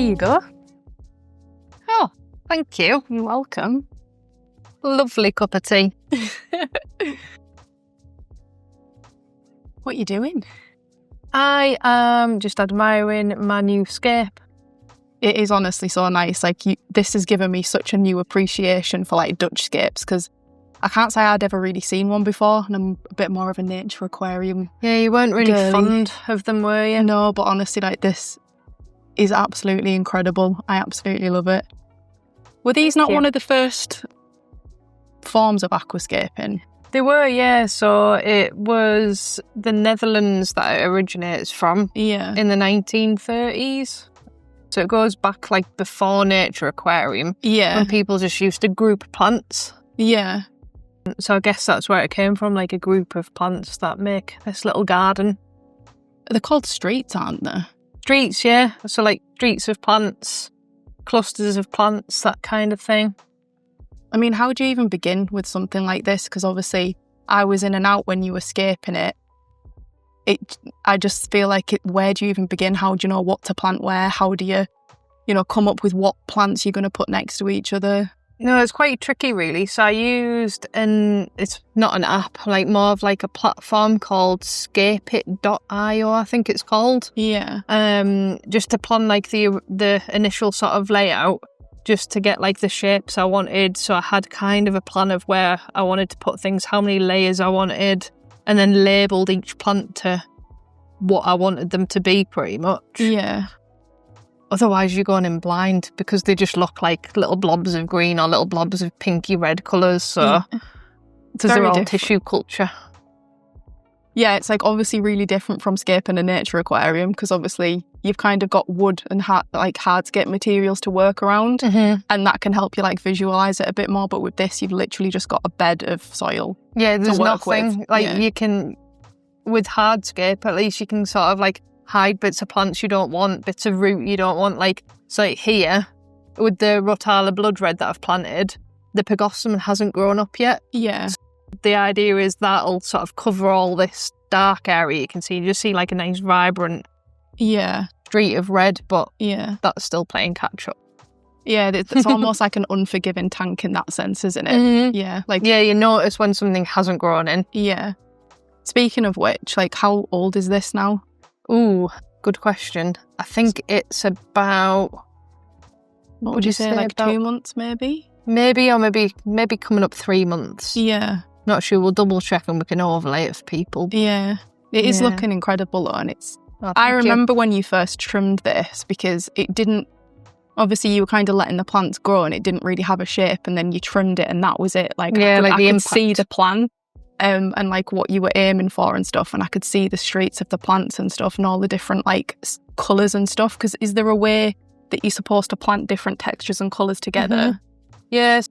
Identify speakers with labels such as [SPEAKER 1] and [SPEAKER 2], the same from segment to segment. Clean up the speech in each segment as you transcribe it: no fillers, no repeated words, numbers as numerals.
[SPEAKER 1] Here you go.
[SPEAKER 2] Oh, thank you.
[SPEAKER 1] You're welcome.
[SPEAKER 2] Lovely cup of tea.
[SPEAKER 1] What are you doing?
[SPEAKER 2] I am just admiring my new scape.
[SPEAKER 1] It is honestly so nice. Like, this has given me such a new appreciation for like Dutch scapes, because I can't say I'd ever really seen one before, and I'm a bit more of a Nature Aquarium.
[SPEAKER 2] Yeah, you weren't really
[SPEAKER 1] girly.
[SPEAKER 2] fond of them, were you?
[SPEAKER 1] No, but honestly, like, this is absolutely incredible. I absolutely love it. Were these not one of the first forms of aquascaping?
[SPEAKER 2] They were, yeah. So it was the Netherlands that it originates from.
[SPEAKER 1] Yeah.
[SPEAKER 2] In the 1930s. So it goes back like before Nature Aquarium.
[SPEAKER 1] Yeah.
[SPEAKER 2] When people just used to group plants.
[SPEAKER 1] Yeah.
[SPEAKER 2] So I guess that's where it came from, like a group of plants that make this little garden.
[SPEAKER 1] They're called streets, aren't they?
[SPEAKER 2] Streets, yeah. So like streets of plants, clusters of plants, that kind of thing.
[SPEAKER 1] I mean, how do you even begin with something like this? Because obviously I was in and out when you were scaping it. I just feel like, where do you even begin? How do you know what to plant where? How do you come up with what plants you're going to put next to each other?
[SPEAKER 2] No, it's quite tricky, really. So I used it's not an app, like more of like a platform called scapeit.io, I think it's called.
[SPEAKER 1] Yeah.
[SPEAKER 2] Just to plan like the initial sort of layout, just to get like the shapes I wanted. So I had kind of a plan of where I wanted to put things, how many layers I wanted, and then labelled each plant to what I wanted them to be, pretty much.
[SPEAKER 1] Yeah.
[SPEAKER 2] Otherwise, you're going in blind, because they just look like little blobs of green or little blobs of pinky red colours. So because they're all tissue culture.
[SPEAKER 1] Yeah, it's like obviously really different from scaping a Nature Aquarium, because obviously you've kind of got wood and hardscape materials to work around, and that can help you like visualise it a bit more. But with this, you've literally just got a bed of soil.
[SPEAKER 2] Yeah, there's
[SPEAKER 1] to work
[SPEAKER 2] nothing
[SPEAKER 1] with.
[SPEAKER 2] like you can, with hardscape at least you can sort of like hide bits of plants you don't want, bits of root you don't want. Like, so like here with the Rotala blood red that I've planted, the pygosum hasn't grown up yet.
[SPEAKER 1] Yeah.
[SPEAKER 2] So the idea is that'll sort of cover all this dark area. You can see, you just see like a nice vibrant street of red, but that's still playing catch up.
[SPEAKER 1] Yeah, it's almost like an unforgiving tank in that sense, isn't it?
[SPEAKER 2] Mm-hmm.
[SPEAKER 1] Yeah,
[SPEAKER 2] you notice when something hasn't grown in.
[SPEAKER 1] Yeah. Speaking of which, like, how old is this now?
[SPEAKER 2] Ooh, good question. I think it's about,
[SPEAKER 1] what would you say, like about 2 months maybe?
[SPEAKER 2] Maybe coming up 3 months.
[SPEAKER 1] Yeah.
[SPEAKER 2] Not sure, we'll double check and we can overlay it for people.
[SPEAKER 1] Yeah. It is looking incredible though, and it's... I remember when you first trimmed this, because it didn't... Obviously, you were kind of letting the plants grow and it didn't really have a shape, and then you trimmed it and that was it. Like, I could see the plan and like what you were aiming for and stuff, and I could see the streets of the plants and stuff and all the different like colours and stuff. Because is there a way that you're supposed to plant different textures and colours together?
[SPEAKER 2] Mm-hmm. Yes.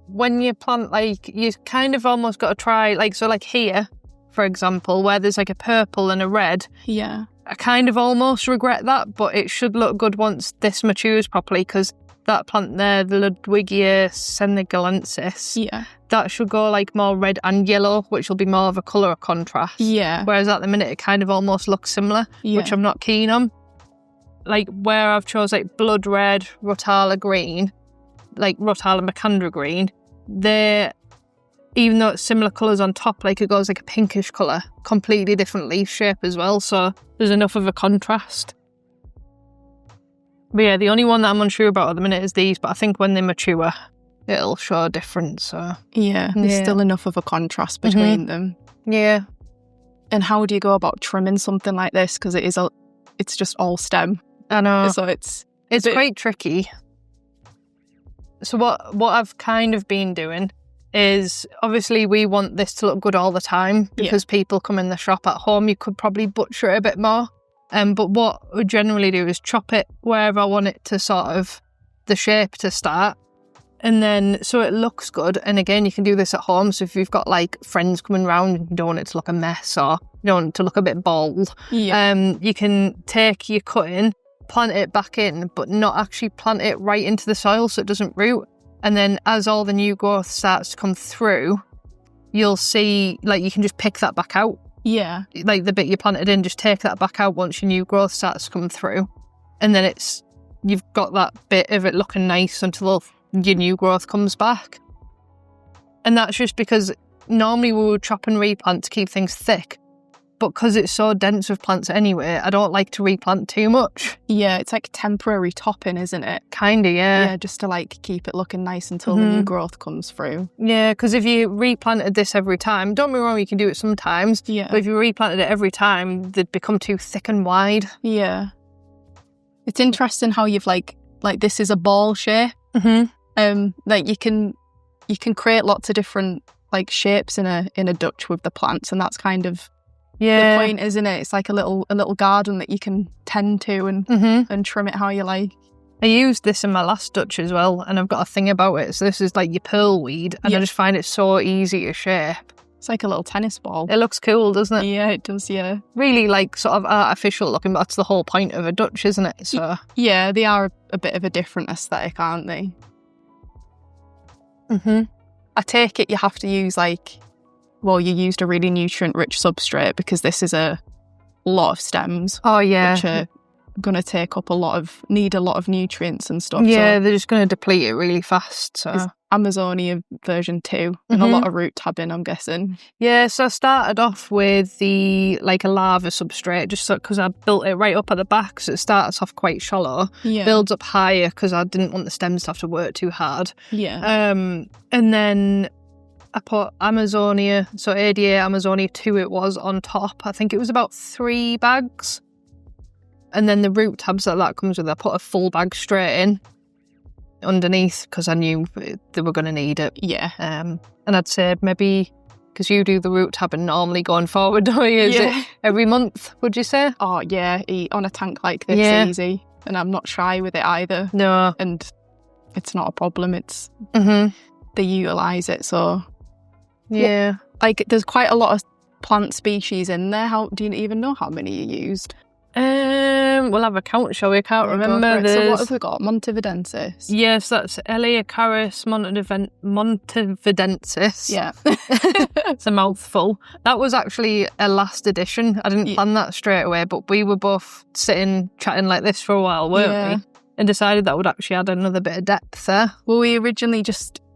[SPEAKER 2] When you plant, like, you kind of almost got to try, like, so like here, for example, where there's like a purple and a red.
[SPEAKER 1] Yeah.
[SPEAKER 2] I kind of almost regret that, but it should look good once this matures properly, because that plant there, the Ludwigia senegalensis, that should go like more red and yellow, which will be more of a colour contrast.
[SPEAKER 1] Yeah.
[SPEAKER 2] Whereas at the minute it kind of almost looks similar, which I'm not keen on. Like where I've chose like blood red, Rotala green, like Rotala macandra green, they're, even though it's similar colours on top, like it goes like a pinkish colour, completely different leaf shape as well, so there's enough of a contrast. But yeah, the only one that I'm unsure about at the minute is these, but I think when they mature, it'll show a difference, so...
[SPEAKER 1] Yeah, there's still enough of a contrast between them.
[SPEAKER 2] Yeah.
[SPEAKER 1] And how do you go about trimming something like this? Because it's just all stem.
[SPEAKER 2] I know.
[SPEAKER 1] So it's
[SPEAKER 2] quite tricky. So what I've kind of been doing is, obviously we want this to look good all the time, because people come in the shop. At home you could probably butcher it a bit more, but what we generally do is chop it wherever I want it to, sort of the shape to start, and then so it looks good. And again, you can do this at home, so if you've got like friends coming round and you don't want it to look a mess, or you don't want it to look a bit bald, you can take your cutting, plant it back in, but not actually plant it right into the soil so it doesn't root. And then as all the new growth starts to come through, you'll see, like, you can just pick that back out.
[SPEAKER 1] Yeah.
[SPEAKER 2] Like the bit you planted in, just take that back out once your new growth starts to come through. And then it's you've got that bit of it looking nice until your new growth comes back. And that's just because normally we would chop and replant to keep things thick. But because it's so dense with plants anyway, I don't like to replant too much.
[SPEAKER 1] Yeah, it's like temporary topping, isn't it?
[SPEAKER 2] Kinda, yeah.
[SPEAKER 1] Yeah, just to like keep it looking nice until the new growth comes through.
[SPEAKER 2] Yeah, because if you replanted this every time, don't be wrong, you can do it sometimes.
[SPEAKER 1] Yeah.
[SPEAKER 2] But if you replanted it every time, they'd become too thick and wide.
[SPEAKER 1] Yeah. It's interesting how you've like this is a ball shape. Like you can create lots of different like shapes in a Dutch with the plants, and that's kind of the point, isn't it? It's like a little garden that you can tend to and trim it how you like.
[SPEAKER 2] I used this in my last Dutch as well, and I've got a thing about it. So this is like your pearl weed, and I just find it so easy to shape.
[SPEAKER 1] It's like a little tennis ball.
[SPEAKER 2] It looks cool, doesn't it?
[SPEAKER 1] Yeah, it does, yeah.
[SPEAKER 2] Really like sort of artificial looking, but that's the whole point of a Dutch, isn't it? So
[SPEAKER 1] yeah, they are a bit of a different aesthetic, aren't they? I take it you have to use you used a really nutrient-rich substrate because this is a lot of stems.
[SPEAKER 2] Oh, yeah.
[SPEAKER 1] Which are going to take up need a lot of nutrients and stuff.
[SPEAKER 2] Yeah,
[SPEAKER 1] so
[SPEAKER 2] they're just going to deplete it really fast. So.
[SPEAKER 1] It's Amazonia version 2 and a lot of root tabbing, I'm guessing.
[SPEAKER 2] Yeah, so I started off with a lava substrate just because I built it right up at the back, so it starts off quite shallow, builds up higher because I didn't want the stems to have to work too hard.
[SPEAKER 1] Yeah.
[SPEAKER 2] And then I put Amazonia, so ADA Amazonia 2 it was on top. I think it was about 3 bags. And then the root tabs that comes with, I put a full bag straight in underneath because I knew they were going to need it.
[SPEAKER 1] Yeah.
[SPEAKER 2] And I'd say maybe, because you do the root tabbing normally going forward, don't you? Is it every month, would you say?
[SPEAKER 1] Oh, yeah. On a tank like this, easy. And I'm not shy with it either.
[SPEAKER 2] No.
[SPEAKER 1] And it's not a problem. It's they utilise it, so...
[SPEAKER 2] Yeah.
[SPEAKER 1] There's quite a lot of plant species in there. How do you even know how many you used?
[SPEAKER 2] We'll have a count, shall we? I can't remember.
[SPEAKER 1] So what have we got? Montevidensis.
[SPEAKER 2] Yes, that's Eleacaris montevidensis.
[SPEAKER 1] Yeah.
[SPEAKER 2] It's a mouthful. That was actually a last edition. I didn't plan that straight away, but we were both chatting like this for a while, weren't we? And decided that would actually add another bit of depth there.
[SPEAKER 1] Well, we originally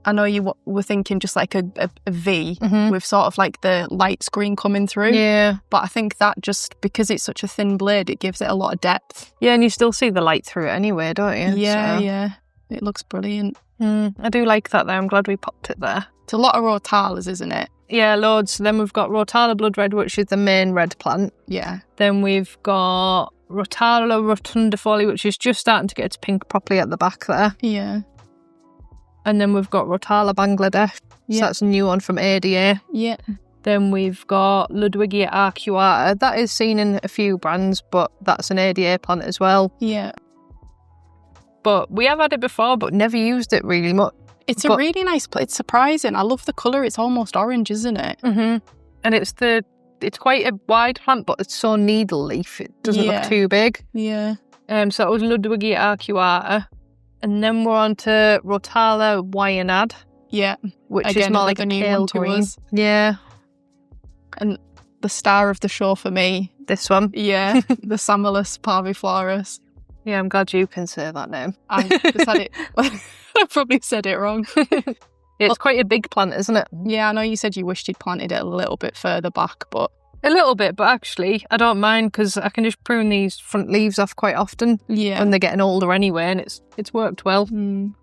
[SPEAKER 1] I know you were thinking just like a V with sort of like the light screen coming through.
[SPEAKER 2] Yeah.
[SPEAKER 1] But I think that just because it's such a thin blade, it gives it a lot of depth.
[SPEAKER 2] Yeah, and you still see the light through it anyway, don't you?
[SPEAKER 1] Yeah, yeah. It looks brilliant.
[SPEAKER 2] I do like that there. I'm glad we popped it there.
[SPEAKER 1] It's a lot of Rotalas, isn't it?
[SPEAKER 2] Yeah, loads. Then we've got Rotala blood red, which is the main red plant.
[SPEAKER 1] Yeah.
[SPEAKER 2] Then we've got Rotala rotundifolia, which is just starting to get its pink properly at the back there.
[SPEAKER 1] Yeah.
[SPEAKER 2] And then we've got Rotala Bangladesh. So that's a new one from ADA.
[SPEAKER 1] Yeah.
[SPEAKER 2] Then we've got Ludwigia arcuata. That is seen in a few brands, but that's an ADA plant as well.
[SPEAKER 1] Yeah.
[SPEAKER 2] But we have had it before, but never used it really much.
[SPEAKER 1] It's a really nice plant. It's surprising. I love the colour. It's almost orange, isn't it?
[SPEAKER 2] And it's quite a wide plant, but it's so needle leaf. It doesn't look too big.
[SPEAKER 1] Yeah.
[SPEAKER 2] So that was Ludwigia arcuata. And then we're on to Rotala Wyanad.
[SPEAKER 1] Yeah.
[SPEAKER 2] Which
[SPEAKER 1] Again,
[SPEAKER 2] is more like a pale green. Yeah.
[SPEAKER 1] And the star of the show for me.
[SPEAKER 2] This one.
[SPEAKER 1] Yeah. The samolus parviflorus.
[SPEAKER 2] Yeah, I'm glad you can say that name.
[SPEAKER 1] I just had it. I probably said it wrong.
[SPEAKER 2] It's quite a big plant, isn't it?
[SPEAKER 1] Yeah, I know you said you wished you'd planted it a little bit further back, but...
[SPEAKER 2] A little bit, but actually, I don't mind because I can just prune these front leaves off quite often.
[SPEAKER 1] Yeah.
[SPEAKER 2] When they're getting older anyway, and it's worked well. And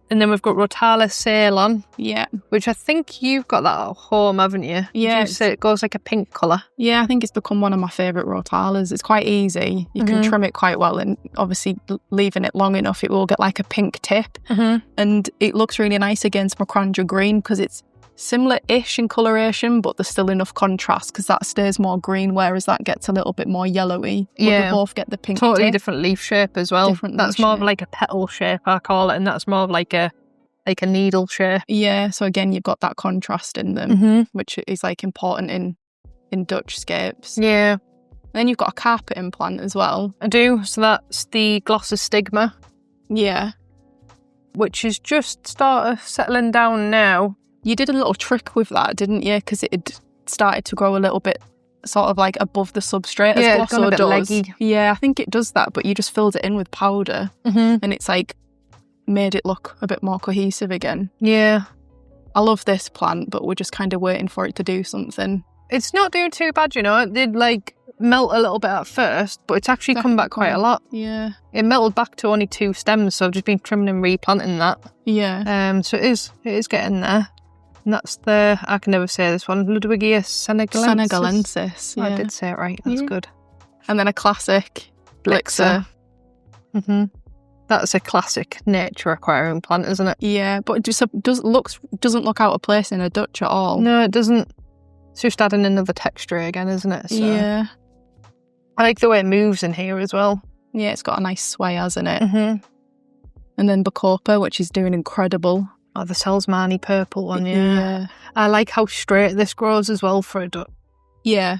[SPEAKER 2] then we've got Rotala Ceylon.
[SPEAKER 1] Yeah.
[SPEAKER 2] Which I think you've got that at home, haven't you?
[SPEAKER 1] Yeah.
[SPEAKER 2] You say it goes like a pink colour.
[SPEAKER 1] Yeah, I think it's become one of my favourite Rotalas. It's quite easy. You can trim it quite well, and obviously leaving it long enough, it will get like a pink tip. And it looks really nice against Macrandra green because it's similar-ish in coloration, but there's still enough contrast because that stays more green, whereas that gets a little bit more yellowy. But they both get the pink
[SPEAKER 2] totally
[SPEAKER 1] tip.
[SPEAKER 2] Different leaf shape as well. That's more of like a petal shape, I call it, and that's more of like a needle shape.
[SPEAKER 1] Yeah, so again, you've got that contrast in them, which is like important in Dutch scapes.
[SPEAKER 2] Yeah.
[SPEAKER 1] And then you've got a carpet implant as well.
[SPEAKER 2] I do. So that's the Glossostigma.
[SPEAKER 1] Yeah.
[SPEAKER 2] Which is just started settling down now.
[SPEAKER 1] You did a little trick with that, didn't you? Because it had started to grow a little bit sort of like above the substrate as Glosso does. Leggy. Yeah, I think it does that, but you just filled it in with powder and it's like made it look a bit more cohesive again.
[SPEAKER 2] Yeah.
[SPEAKER 1] I love this plant, but we're just kind of waiting for it to do something.
[SPEAKER 2] It's not doing too bad, you know. It did like melt a little bit at first, but it's actually come back quite a lot.
[SPEAKER 1] Yeah.
[SPEAKER 2] It melted back to only 2 stems, so I've just been trimming and replanting that.
[SPEAKER 1] Yeah.
[SPEAKER 2] So it is getting there. And that's the, I can never say this one, Ludwigia
[SPEAKER 1] senegalensis.
[SPEAKER 2] Yeah. I did say it right. That's good.
[SPEAKER 1] And then a classic Blyxa.
[SPEAKER 2] That's a classic Nature Aquarium plant, isn't it?
[SPEAKER 1] Yeah, but it just doesn't look out of place in a Dutch at all.
[SPEAKER 2] No, it doesn't. It's just adding another texture again, isn't it? So.
[SPEAKER 1] Yeah.
[SPEAKER 2] I like the way it moves in here as well.
[SPEAKER 1] Yeah, it's got a nice sway, hasn't it? And then Bacopa, which is doing incredible.
[SPEAKER 2] Oh, the salzmannii purple one, yeah. I like how straight this grows as well for a duck.
[SPEAKER 1] Yeah.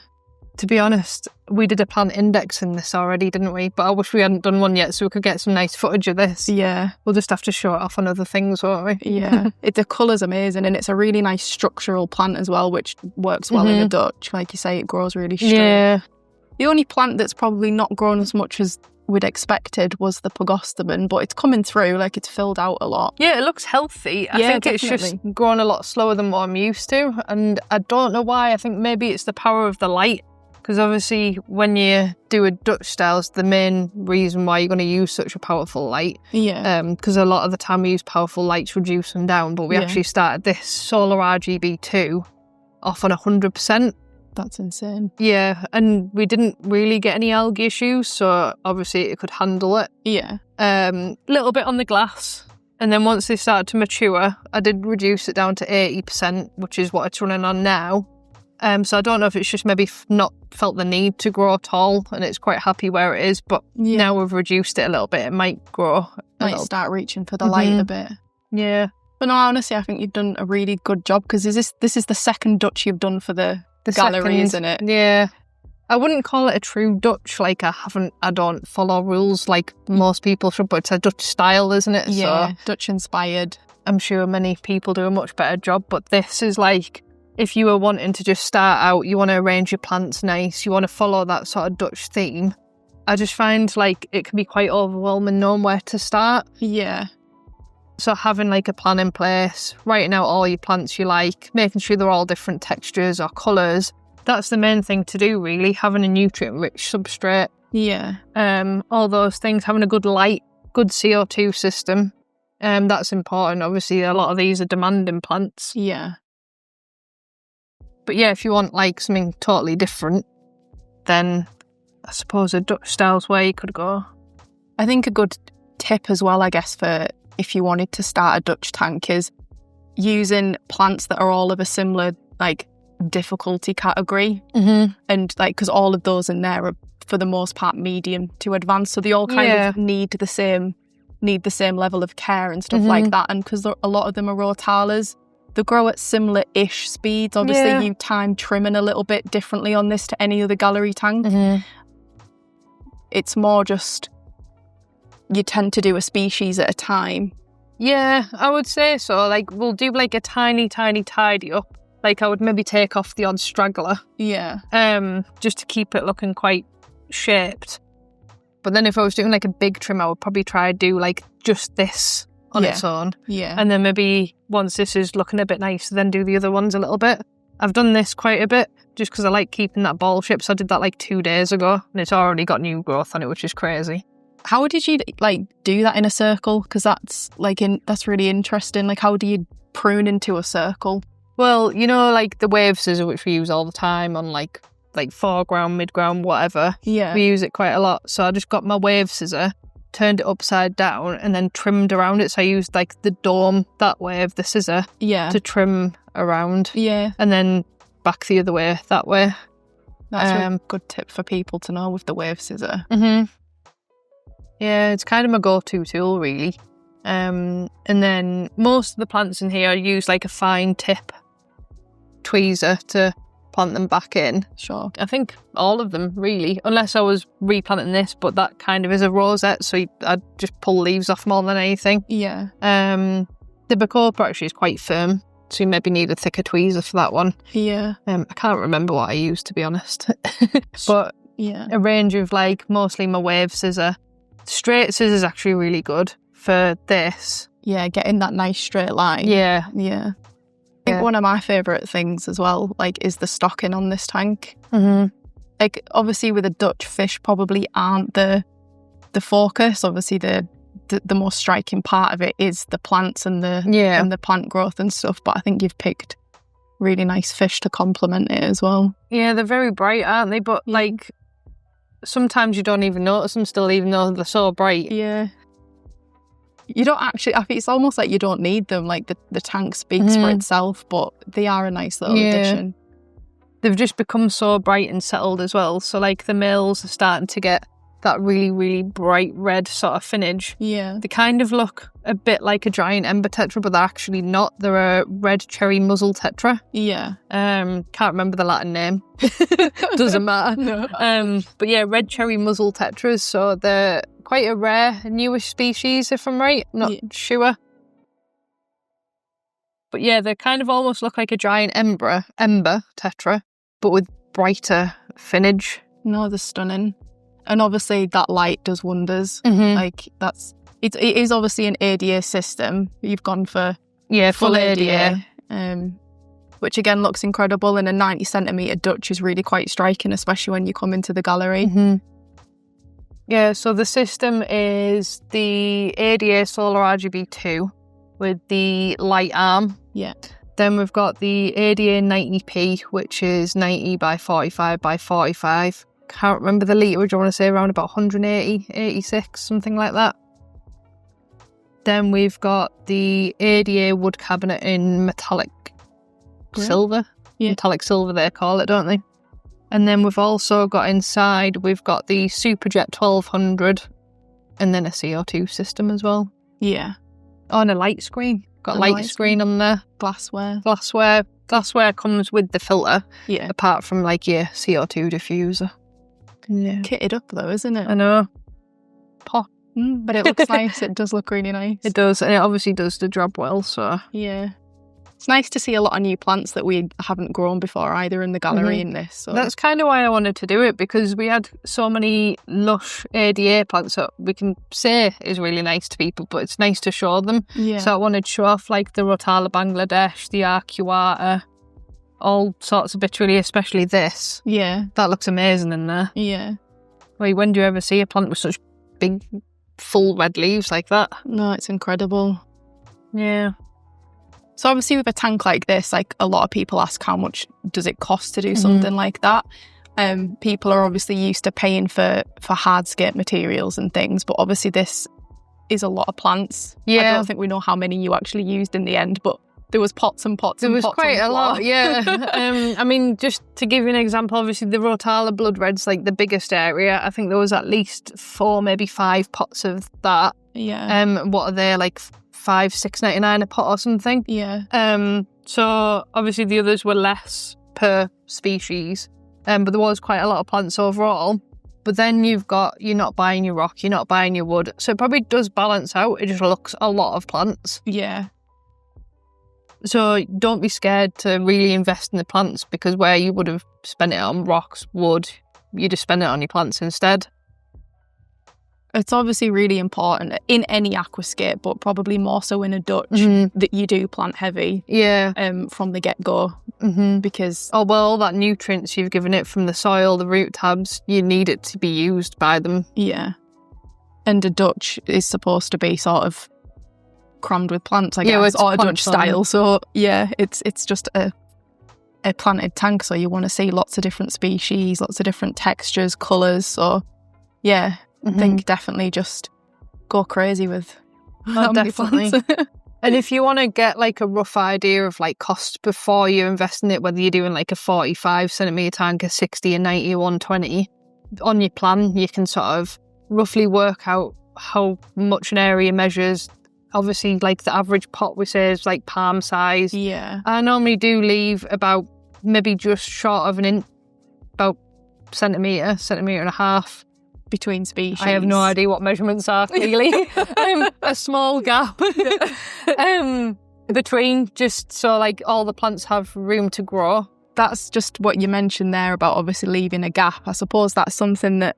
[SPEAKER 2] To be honest, we did a plant index in this already, didn't we? But I wish we hadn't done one yet so we could get some nice footage of this.
[SPEAKER 1] Yeah.
[SPEAKER 2] We'll just have to show it off on other things, won't we?
[SPEAKER 1] Yeah. The colour's amazing and it's a really nice structural plant as well, which works well in a Dutch. Like you say, it grows really straight. Yeah. The only plant that's probably not grown as much as we'd expected was the Pogostemon, but it's coming through, like it's filled out a lot.
[SPEAKER 2] Yeah, it looks healthy. I think definitely. It's just grown a lot slower than what I'm used to. And I don't know why. I think maybe it's the power of the light. Because obviously when you do a Dutch styles, the main reason why you're going to use such a powerful light.
[SPEAKER 1] Yeah.
[SPEAKER 2] Because a lot of the time we use powerful lights to reduce them down. But we actually started this solar RGB2 off on 100%.
[SPEAKER 1] That's insane.
[SPEAKER 2] Yeah, and we didn't really get any algae issues, so obviously it could handle it.
[SPEAKER 1] Yeah.
[SPEAKER 2] Little bit on the glass, and then once they started to mature, I did reduce it down to 80%, which is what it's running on now. So I don't know if it's just maybe not felt the need to grow tall, and it's quite happy where it is, but now we've reduced it a little bit, it might grow.
[SPEAKER 1] Might start reaching for the light a bit.
[SPEAKER 2] Yeah.
[SPEAKER 1] But no, honestly, I think you've done a really good job, because this is the second Dutch you've done for the gallery, isn't it?
[SPEAKER 2] Yeah. I wouldn't call it a true Dutch, like I don't follow rules like most people should, but it's a Dutch style, isn't it?
[SPEAKER 1] Yeah,
[SPEAKER 2] so
[SPEAKER 1] Dutch inspired.
[SPEAKER 2] I'm sure many people do a much better job, but this is like, if you were wanting to just start out, you want to arrange your plants nice, you want to follow that sort of Dutch theme, I just find like it can be quite overwhelming knowing where to start.
[SPEAKER 1] Yeah.
[SPEAKER 2] So having like a plan in place, writing out all your plants you like, making sure they're all different textures or colours, that's the main thing to do really, having a nutrient-rich substrate.
[SPEAKER 1] Yeah.
[SPEAKER 2] All those things, having a good light, good CO2 system, that's important. Obviously, a lot of these are demanding plants.
[SPEAKER 1] Yeah.
[SPEAKER 2] But yeah, if you want like something totally different, then I suppose a Dutch style's where you could go.
[SPEAKER 1] I think a good tip as well, I guess, for if you wanted to start a Dutch tank is using plants that are all of a similar like difficulty category, and like because all of those in there are for the most part medium to advanced, so they all kind of need the same level of care and stuff like that. And because a lot of them are Rotalas, they grow at similar-ish speeds. Obviously, you time trimming a little bit differently on this to any other gallery tank. It's more just you tend to do a species at a time.
[SPEAKER 2] Yeah, I would say so. Like, we'll do like a tiny tidy up. Like, I would maybe take off the odd straggler.
[SPEAKER 1] Yeah.
[SPEAKER 2] Just to keep it looking quite shaped. But then if I was doing like a big trim, I would probably try to do like just this on its own.
[SPEAKER 1] Yeah.
[SPEAKER 2] And then maybe once this is looking a bit nice, then do the other ones a little bit. I've done this quite a bit just because I like keeping that ball shape. So I did that like 2 days ago and it's already got new growth on it, which is crazy.
[SPEAKER 1] How did you like do that in a circle? Because that's like that's really interesting. Like, how do you prune into a circle?
[SPEAKER 2] Well, you know, like the wave scissor, which we use all the time on like foreground, midground, whatever. Yeah. We use it quite a lot. So I just got my wave scissor, turned it upside down, and then trimmed around it. So I used like the dome that way of the scissor to trim around. Yeah. And then back the other way that way.
[SPEAKER 1] That's a good tip for people to know with the wave scissor.
[SPEAKER 2] Yeah, it's kind of my go-to tool, really. And then most of the plants in here I use like a fine tip tweezer to plant them back in.
[SPEAKER 1] Sure.
[SPEAKER 2] I think all of them, really, unless I was replanting this, but that kind of is a rosette, so I'd just pull leaves off more than anything.
[SPEAKER 1] Yeah.
[SPEAKER 2] The Bacopa actually is quite firm. So you maybe need a thicker tweezer for that one.
[SPEAKER 1] Yeah.
[SPEAKER 2] I can't remember what I used, to be honest. But
[SPEAKER 1] yeah,
[SPEAKER 2] a range of like mostly my wave scissor. Straight scissor is actually really good for this.
[SPEAKER 1] Yeah, getting that nice straight line.
[SPEAKER 2] Yeah.
[SPEAKER 1] Yeah. I think one of my favourite things as well, like, is the stocking on this tank.
[SPEAKER 2] Mm-hmm.
[SPEAKER 1] Like, obviously with a Dutch, fish probably aren't the focus. Obviously the most striking part of it is the plants and the plant growth and stuff. But I think you've picked really nice fish to complement it as well.
[SPEAKER 2] Yeah, they're very bright, aren't they? But like, sometimes you don't even notice them still, even though they're so bright.
[SPEAKER 1] Yeah. You don't actually, I think it's almost like you don't need them. Like, the tank speaks for itself, but they are a nice little addition.
[SPEAKER 2] They've just become so bright and settled as well. So like the males are starting to get that really, really bright red sort of finish.
[SPEAKER 1] Yeah.
[SPEAKER 2] They kind of look a bit like a giant ember tetra, but they're actually not. They're a red cherry muzzle tetra.
[SPEAKER 1] Yeah.
[SPEAKER 2] Can't remember the Latin name. Doesn't matter.
[SPEAKER 1] No.
[SPEAKER 2] But yeah, red cherry muzzle tetras. So they're quite a rare, newish species, if I'm right. Not sure. But yeah, they kind of almost look like a giant ember tetra, but with brighter finish.
[SPEAKER 1] No, they're stunning. And obviously that light does wonders.
[SPEAKER 2] Mm-hmm.
[SPEAKER 1] Like, it is obviously an ADA system. You've gone for
[SPEAKER 2] full ADA.
[SPEAKER 1] Which again looks incredible, and a 90 centimetre Dutch is really quite striking, especially when you come into the gallery.
[SPEAKER 2] Mm-hmm. Yeah, so the system is the ADA Solar RGB2 with the light arm.
[SPEAKER 1] Yeah.
[SPEAKER 2] Then we've got the ADA 90p, which is 90 by 45 by 45. Can't remember the litre, I want to say around about 180, 86, something like that. Then we've got the ADA wood cabinet in metallic silver. Yeah. Metallic silver they call it, don't they? And then we've also got inside, we've got the Superjet 1200 and then a CO2 system as well.
[SPEAKER 1] Yeah.
[SPEAKER 2] On a light screen. Got a light screen on there.
[SPEAKER 1] Glassware.
[SPEAKER 2] Glassware comes with the filter.
[SPEAKER 1] Yeah.
[SPEAKER 2] Apart from like your CO2 diffuser. Yeah.
[SPEAKER 1] Kitted up though, isn't it?
[SPEAKER 2] I know. Pop.
[SPEAKER 1] But it looks nice. It does look really nice.
[SPEAKER 2] It does, and it obviously does the job well, so.
[SPEAKER 1] Yeah. It's nice to see a lot of new plants that we haven't grown before either in the gallery in this. So.
[SPEAKER 2] That's kind of why I wanted to do it, because we had so many lush ADA plants that we can say is really nice to people, but it's nice to show them.
[SPEAKER 1] Yeah.
[SPEAKER 2] So I wanted to show off like the Rotala Bangladesh, the Arcuata, all sorts of bits really, especially this.
[SPEAKER 1] Yeah.
[SPEAKER 2] That looks amazing in there.
[SPEAKER 1] Yeah.
[SPEAKER 2] Wait, when do you ever see a plant with such big, full red leaves like that?
[SPEAKER 1] No, it's incredible.
[SPEAKER 2] Yeah.
[SPEAKER 1] So obviously with a tank like this, like, a lot of people ask how much does it cost to do something like that. People are obviously used to paying for hardscape materials and things, but obviously this is a lot of plants.
[SPEAKER 2] Yeah.
[SPEAKER 1] I don't think we know how many you actually used in the end, but there was pots and pots
[SPEAKER 2] there
[SPEAKER 1] and
[SPEAKER 2] was
[SPEAKER 1] pots
[SPEAKER 2] quite a lot, yeah. I mean, just to give you an example, obviously the Rotala blood red's like the biggest area. I think there was at least 4, maybe 5 pots of that.
[SPEAKER 1] Yeah.
[SPEAKER 2] What are they, like $5-6.99 a pot or something?
[SPEAKER 1] Yeah.
[SPEAKER 2] So obviously the others were less per species, but there was quite a lot of plants overall. But then you're not buying your rock, you're not buying your wood, so it probably does balance out. It just looks a lot of plants.
[SPEAKER 1] Yeah.
[SPEAKER 2] So don't be scared to really invest in the plants, because where you would have spent it on rocks, wood, you just spend it on your plants instead.
[SPEAKER 1] It's obviously really important in any aquascape, but probably more so in a Dutch, that you do plant heavy.
[SPEAKER 2] Yeah.
[SPEAKER 1] From the get-go. Because...
[SPEAKER 2] Oh, well, all that nutrients you've given it from the soil, the root tabs, you need it to be used by them.
[SPEAKER 1] Yeah. And a Dutch is supposed to be sort of crammed with plants, I guess, or a Dutch style. So, yeah, it's just a planted tank, so you want to see lots of different species, lots of different textures, colours. So, yeah... I think definitely just go crazy with
[SPEAKER 2] definitely. And if you want to get like a rough idea of like cost before you invest in it, whether you're doing like a 45 centimetre tank, a 60, a 90, a 120, on your plan you can sort of roughly work out how much an area measures. Obviously, like the average pot we say is like palm size.
[SPEAKER 1] Yeah.
[SPEAKER 2] I normally do leave about maybe just short of an inch, about centimetre and a half.
[SPEAKER 1] Between species.
[SPEAKER 2] I have no idea what measurements are, clearly. A small gap. between, just so like all the plants have room to grow.
[SPEAKER 1] That's just what you mentioned there about obviously leaving a gap. I suppose that's something that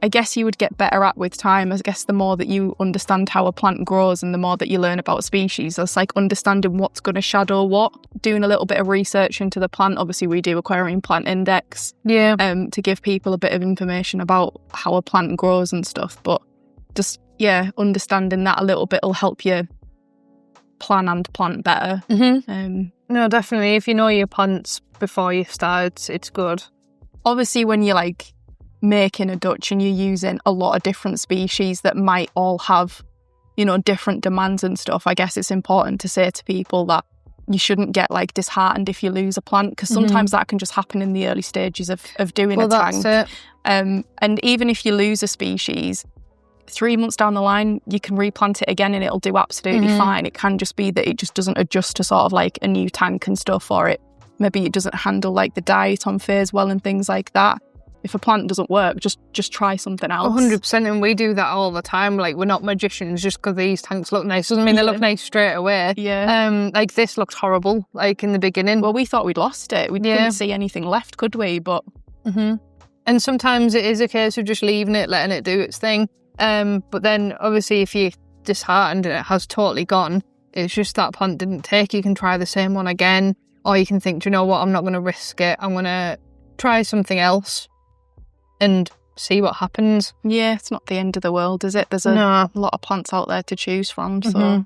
[SPEAKER 1] I guess you would get better at with time. I guess the more that you understand how a plant grows and the more that you learn about species, it's like understanding what's going to shadow what, doing a little bit of research into the plant. Obviously, we do Aquarium Plant Index to give people a bit of information about how a plant grows and stuff. But just, understanding that a little bit will help you plan and plant better.
[SPEAKER 2] No, definitely. If you know your plants before you start, it's good.
[SPEAKER 1] Obviously, when you're like making a Dutch and you're using a lot of different species that might all have, different demands and stuff, I guess it's important to say to people that you shouldn't get like disheartened if you lose a plant, because sometimes that can just happen in the early stages of doing a tank.
[SPEAKER 2] That's it.
[SPEAKER 1] And even if you lose a species, 3 months down the line, you can replant it again and it'll do absolutely fine. It can just be that it just doesn't adjust to sort of like a new tank and stuff, or maybe it doesn't handle like the diet on phase well and things like that. If a plant doesn't work, just try something else.
[SPEAKER 2] 100%, and we do that all the time. Like, we're not magicians. Just because these tanks look nice doesn't mean they look nice straight away. Like, this looked horrible, like, in the beginning.
[SPEAKER 1] Well, we thought we'd lost it. We couldn't see anything left, could we? But
[SPEAKER 2] And sometimes it is a case of just leaving it, letting it do its thing. But then, obviously, if you're disheartened and it has totally gone, it's just that plant didn't take. You can try the same one again, or you can think, do you know what, I'm not going to risk it. I'm going to try something else and see what happens.
[SPEAKER 1] Yeah, it's not the end of the world, is it? There's a lot of plants out there to choose from. So,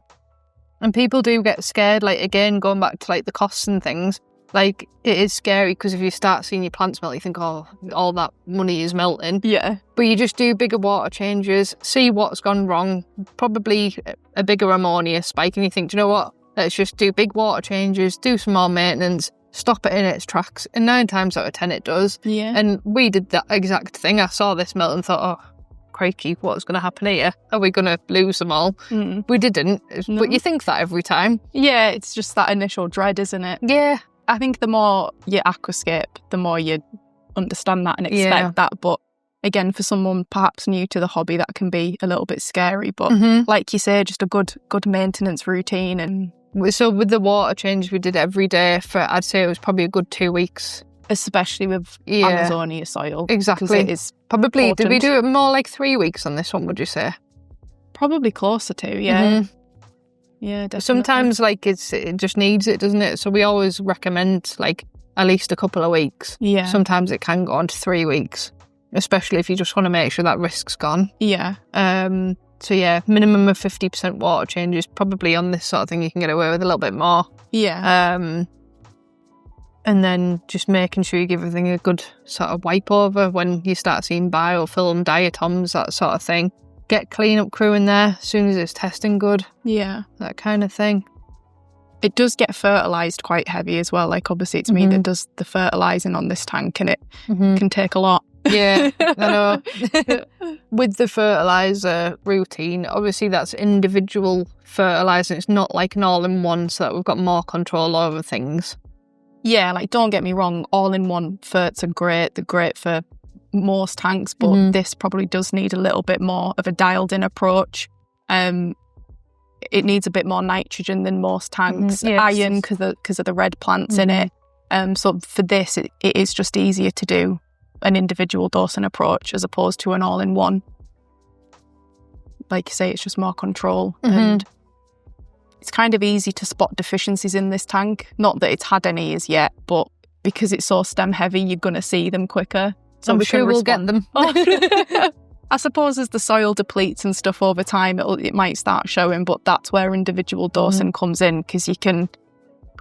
[SPEAKER 2] and people do get scared. Like, again, going back to like the costs and things, like, it is scary because if you start seeing your plants melt, you think, oh, all that money is melting.
[SPEAKER 1] Yeah.
[SPEAKER 2] But you just do bigger water changes, see what's gone wrong, probably a bigger ammonia spike, and you think, do you know what? Let's just do big water changes, do some more maintenance, stop it in its tracks. And 9 times out of 10 it does.
[SPEAKER 1] Yeah.
[SPEAKER 2] And we did that exact thing. I saw this melt and thought, oh, crikey, what's going to happen here? Are we going to lose them all? We didn't. No. But you think that every time.
[SPEAKER 1] Yeah, it's just that initial dread, isn't it?
[SPEAKER 2] Yeah.
[SPEAKER 1] I think the more you aquascape, the more you understand that and expect that. But again, for someone perhaps new to the hobby, that can be a little bit scary. But like you say, just a good maintenance routine. And
[SPEAKER 2] so with the water change we did every day for, I'd say it was probably a good 2 weeks.
[SPEAKER 1] Especially with Amazonia soil.
[SPEAKER 2] Exactly.
[SPEAKER 1] It is
[SPEAKER 2] probably
[SPEAKER 1] important.
[SPEAKER 2] Did we do it more like 3 weeks on this one, would you say?
[SPEAKER 1] Probably closer to, yeah. Yeah, definitely.
[SPEAKER 2] Sometimes like it just needs it, doesn't it? So we always recommend like at least a couple of weeks.
[SPEAKER 1] Yeah.
[SPEAKER 2] Sometimes it can go on to 3 weeks, especially if you just want to make sure that risk's gone.
[SPEAKER 1] Yeah.
[SPEAKER 2] So yeah, minimum of 50% water changes. Probably on this sort of thing you can get away with a little bit more.
[SPEAKER 1] Yeah.
[SPEAKER 2] And then just making sure you give everything a good sort of wipe over when you start seeing biofilm, diatoms, that sort of thing. Get cleanup crew in there as soon as it's testing good.
[SPEAKER 1] Yeah.
[SPEAKER 2] That kind of thing.
[SPEAKER 1] It does get fertilised quite heavy as well. Like, obviously, it's me that does the fertilising on this tank, and it can take a lot.
[SPEAKER 2] Yeah, I know. With the fertiliser routine, obviously that's individual fertilising. It's not like an all-in-one, so that we've got more control over things.
[SPEAKER 1] Yeah, like, don't get me wrong, all-in-one ferts are great. They're great for most tanks, but this probably does need a little bit more of a dialed-in approach. It needs a bit more nitrogen than most tanks.
[SPEAKER 2] Yes.
[SPEAKER 1] Iron, because of the red plants in it. So for this, it is just easier to do an individual dosing approach as opposed to an all-in-one. Like you say, it's just more control. And it's kind of easy to spot deficiencies in this tank. Not that it's had any as yet, but because it's so stem heavy, you're going to see them quicker. So
[SPEAKER 2] I'm sure we'll get them.
[SPEAKER 1] I suppose as the soil depletes and stuff over time, it might start showing, but that's where individual dosing comes in, because you can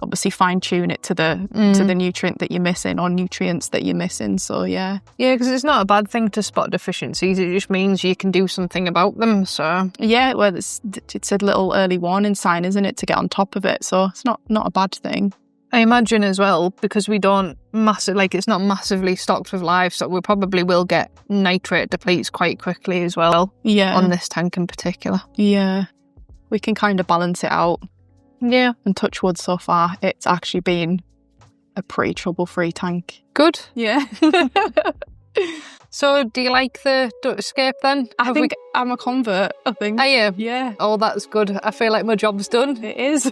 [SPEAKER 1] obviously fine-tune it to the nutrient that you're missing, or nutrients that you're missing. So yeah.
[SPEAKER 2] Yeah, because it's not a bad thing to spot deficiencies. It just means you can do something about them. So
[SPEAKER 1] yeah, well, it's a little early warning sign, isn't it, to get on top of it. So it's not a bad thing.
[SPEAKER 2] I imagine as well, because we don't it's not massively stocked with livestock, we probably will get nitrate depletes quite quickly as well.
[SPEAKER 1] Yeah.
[SPEAKER 2] On this tank in particular.
[SPEAKER 1] Yeah. We can kind of balance it out.
[SPEAKER 2] Yeah.
[SPEAKER 1] And touch wood, so far, it's actually been a pretty trouble-free tank.
[SPEAKER 2] Good.
[SPEAKER 1] Yeah.
[SPEAKER 2] So do you like the ductscape then?
[SPEAKER 1] I think I'm a convert, I think.
[SPEAKER 2] Are you?
[SPEAKER 1] Yeah.
[SPEAKER 2] Oh, that's good. I feel like my job's done.
[SPEAKER 1] It is.